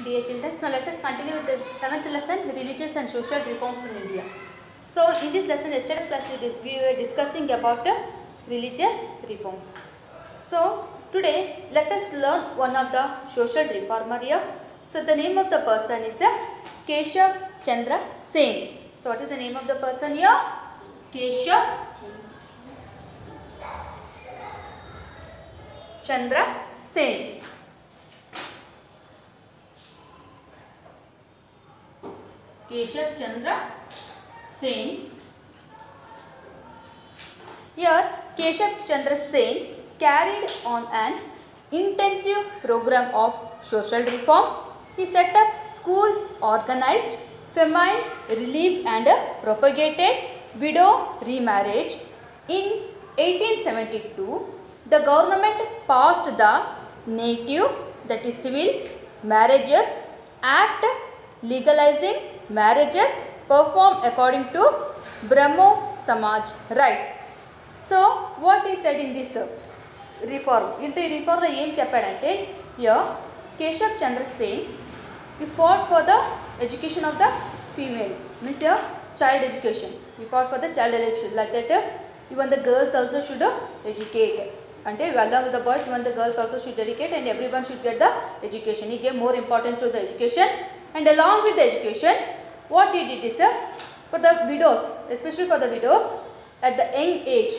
Dear children, now let us continue with the 7th lesson, religious and social reforms in India. So in this lesson, yesterday's class we were discussing about religious reforms. So today let us learn one of the social reformer here. So the name of the person is Keshav Chandra Sen. So what is the name of the person here? Keshav Chandra Sen. Keshav Chandra Sen. Here Keshav Chandra Sen carried on an intensive program of social reform. He set up school, organized famine relief and propagated widow remarriage. In 1872, the government passed the Native, that is Civil Marriages Act, legalizing marriages performed according to Brahmo Samaj rites. So, what is said in this reform? In the reform, the aim chappadante here, Keshav Chandra Sen, he fought for the education of the female, means here child education. He fought for the child education, like that even the girls also should educate. And along with the boys, even the girls also should educate, and everyone should get the education. He gave more importance to the education, and along with the education, what he did is for the widows, especially for the widows at the young age,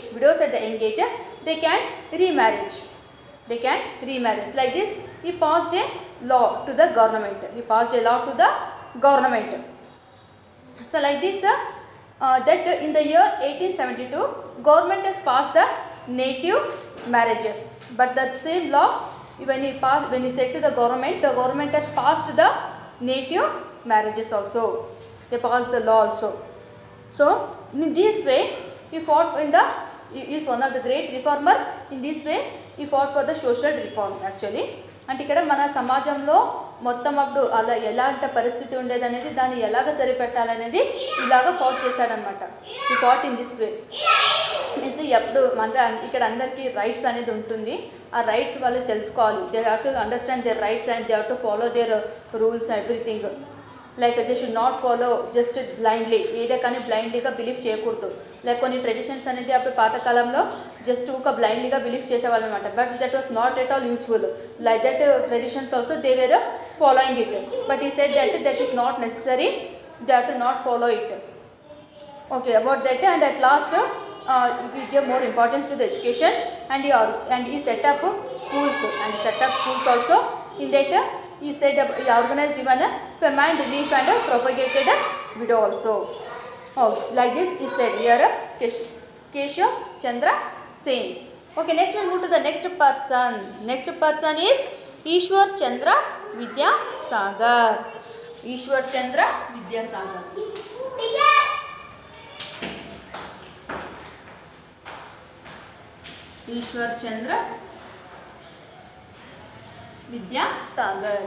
they can remarriage. They can remarriage. Like this, he passed a law to the government. So like this, that in the year 1872, government has passed the native marriages. But that same law, when he said to the government has passed the native marriages also. They passed the law also. So in this way, he fought he is one of the great reformer. In this way, he fought for the social reform actually. అంటే ఇక్కడ మన సమాజంలో మొత్తం అప్పుడు అలా ఎలాంటి పరిస్థితి ఉండేది అనేది దాన్ని ఎలాగ సరిపెట్టాలనేది ఇలాగ ఫౌట్ చేశాడనమాట. ఈ fought in this way means ఎప్పుడు ఇక్కడ అందరికీ రైట్స్ అనేది ఉంటుంది. ఆ రైట్స్ వాళ్ళు తెలుసుకోవాలి. They have to understand their rights and they have to follow their rules everything. Like they should not follow just blindly, ఏదే కానీ బ్లైండ్లీగా బిలీవ్ చేయకూడదు. లైక్ కొన్ని ట్రెడిషన్స్ అనేది అప్పుడు పాతకాలంలో జస్ట్ ఒక బ్లైండ్లీగా బిలీవ్ చేసేవాళ్ళు అనమాట. But that was not at all useful. Like that traditions also they were following it. But he said that is not necessary, they have to not follow it. Okay, about that and at last we give more importance to the education, and he set up schools also. In that he organized even famine relief and propagated widow also. Like this is said here, Keshav Chandra Sen. Okay, next we'll move to the next person. Next person is Ishwar Chandra Vidyasagar. Ishwar Chandra Vidyasagar. Ishwar Chandra Vidyasagar.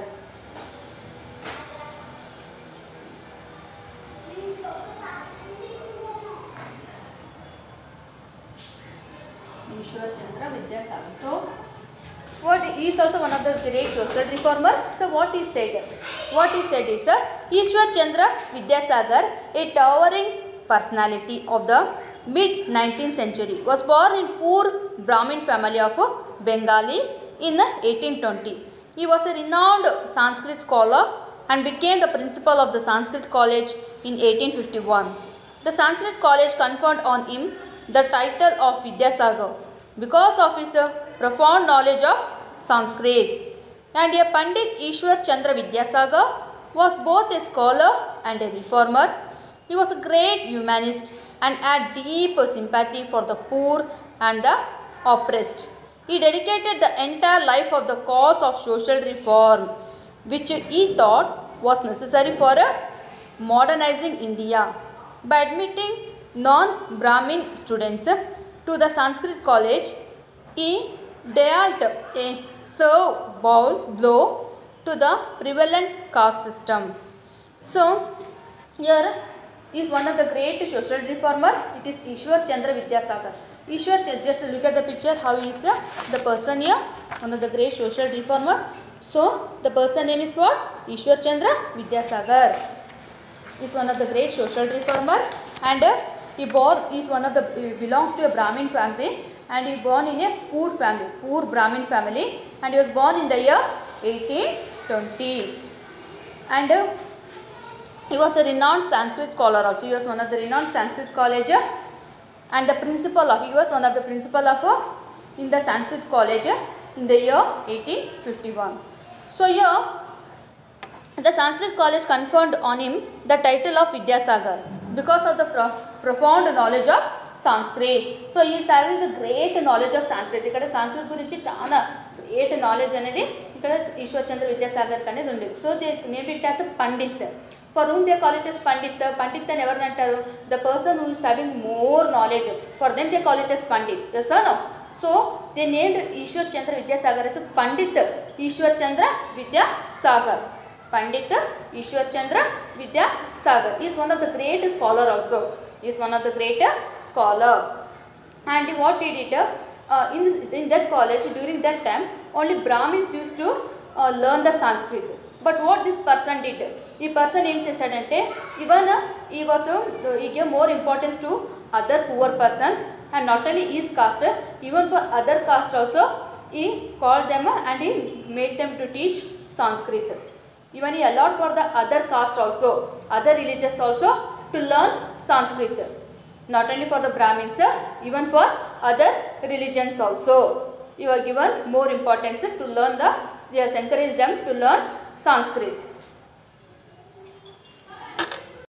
Ishwar Chandra Vidyasagar. So, what he is also one of the great social reformer. So, what he said is Ishwar Chandra Vidyasagar, a towering personality of the mid-19th century, was born in poor Brahmin family of Bengali in 1820. He was a renowned Sanskrit scholar and became the principal of the Sanskrit College in 1851. The Sanskrit College conferred on him the title of Vidyasagar because of his profound knowledge of Sanskrit. And a Pandit Ishwar Chandra Vidyasagar was both a scholar and a reformer. He was a great humanist and had deep sympathy for the poor and the oppressed. He dedicated the entire life of the cause of social reform, which he thought was necessary for modernizing India. By admitting non-Brahmin students to the Sanskrit College, he dealt a serve blow to the prevalent caste system. So, here is one of the great social reformer. It is Ishwar Chandra Vidyasagar. Ishwar, just look at the picture, how he is the person here, one of the great social reformer. So the person name is what? Ishwar Chandra Vidyasagar. Is one of the great social reformer, and he belongs to a Brahmin family, and he born in a poor Brahmin family, and he was born in the year 1820, and he was a renowned Sanskrit scholar also. He was one of the renowned Sanskrit college, and he was one of the principal of in the Sanskrit college in the year 1851. So here the Sanskrit college conferred on him the title of Vidyasagar because of the profound knowledge of Sanskrit. So he is having a great knowledge of Sanskrit. ఇక్కడ Sanskrit గురించి చాలా great knowledge అనేది ఇక్కడ ఈశ్వర్ చంద్ర విద్యాసాగర్ అనేది ఉంది. So they named it as a Pandit. For whom they call it as Pandit. Pandit అని ఎవరిని అంటారు? The person who is having more knowledge. For them they call it as Pandit. Yes or no? So they named Ishwar Chandra Vidyasagar as Pandit Ishwar Chandra Vidyasagar. Pandit Ishwar Chandra Vidyasagar is one of the great scholar also. Is one of the great scholar. And what he did in that college during that time, only Brahmins used to learn the Sanskrit. But what this person did? This person ఏం చేశాడంటే even he gave more importance to other poor persons, and not only his caste, even for other caste also he called them and he made them to teach Sanskrit. Even he allowed for the other caste also, other religions also to learn Sanskrit. Not only for the Brahmins, even for other religions also. He was given more importance to learn he has encouraged them to learn Sanskrit.